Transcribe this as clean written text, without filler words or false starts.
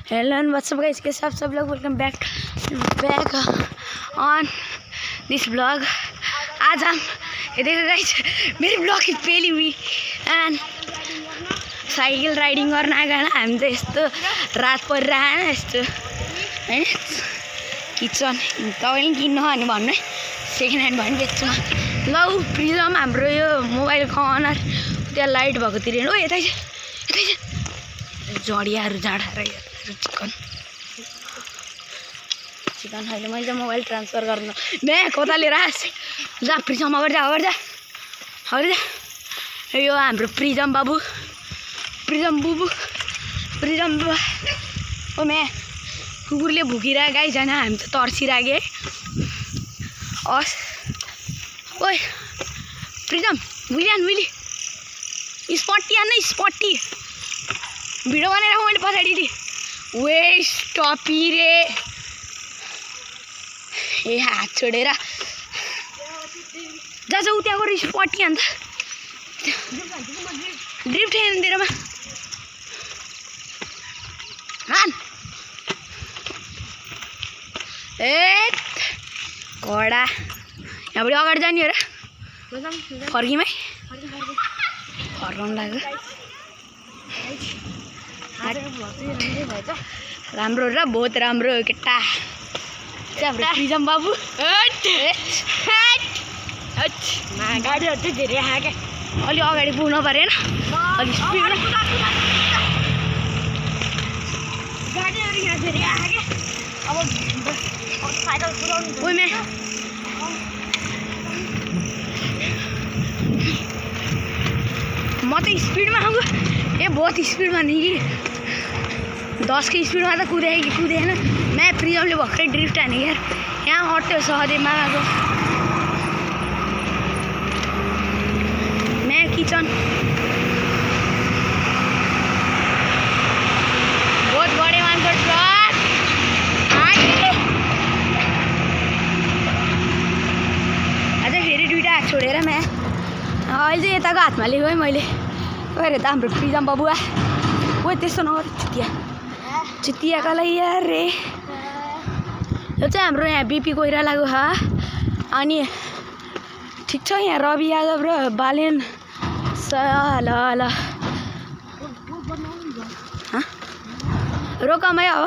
Hello and WhatsApp guys, कैसे आप सब लोग। Welcome back on this blog. आज हम ये देखो गाइस, मेरी ब्लॉग की पहली हुई एंड साइकिल राइडिङ गर्न आएको। हामी त यस्तो रात परिरहेको हैन, यस्तो हैन किचन तपाईले किन्नु हो भने भन्नु है, सेकेन्ड ह्यान्ड भने बेच्छु म। लौ प्रिजम हाम्रो यो मोबाइलको अनर त्यहाँ लाइट भएकोतिर। ओ यतै जडियाहरू जाँडा चिकन अहिले मैले मोबाइल ट्रान्सफर गर्नु कता लिएर आएछ। जा प्रिजम अगाडि जा। यो हाम्रो प्रिजम बाबु, प्रिजम बुबु। ओ मे कुकुरले भुकिरहेको गाई छैन, हामी त तर्सिरहेको है। ओए प्रिजम विली स्पट्टी आन्न, स्पट्टी भिडियो बनाइराख मैले पछाडि। वेस्ट टपी रे ए हात छोडेर जा उ त्यहाँ गएर स्पट्टी अन्त ड्रिफ्ट हेर्नुतिरमा हान। ए कडा यहाँबाट अगाडि जाने हो र फर्कीमै फर्काउनु लाग्यो। राम्रो र बहुत राम्रो केटा हाम्रो प्रिजम बाबु। गाडीहरू चाहिँ धेरै आयो क्या, अलि अगाडि पुग्नु परेन, अलि स्पिडमा गाडीहरू यहाँ धेरै आयो क्या। अब साइकल कुदाउनु उइमे म त स्पिडमा आउँछु। ए बहुत स्पिडमा नि 10 की स्पिडमा त कुदेन। मैं प्रिजमले भर्खरै ड्रिफ्ट हाने यार, यहाँ अट्यो सहदेव मामाको। मैं किचन बहुत बडे मानको ट्रक अझै फेरि दुईवटा हात छोडेर मैं अहिले चाहिँ यताको हातमा लिएको है मैले। गएर त हाम्रो प्रिजम बाबु ओ त्यस्तो नगर चितियाका लागि यार रे। यो चाहिँ हाम्रो यहाँ बिपी कोइरालाको हो। अनि ठिक छ, यहाँ रवि यादव र बालेन ल रोकमै अब।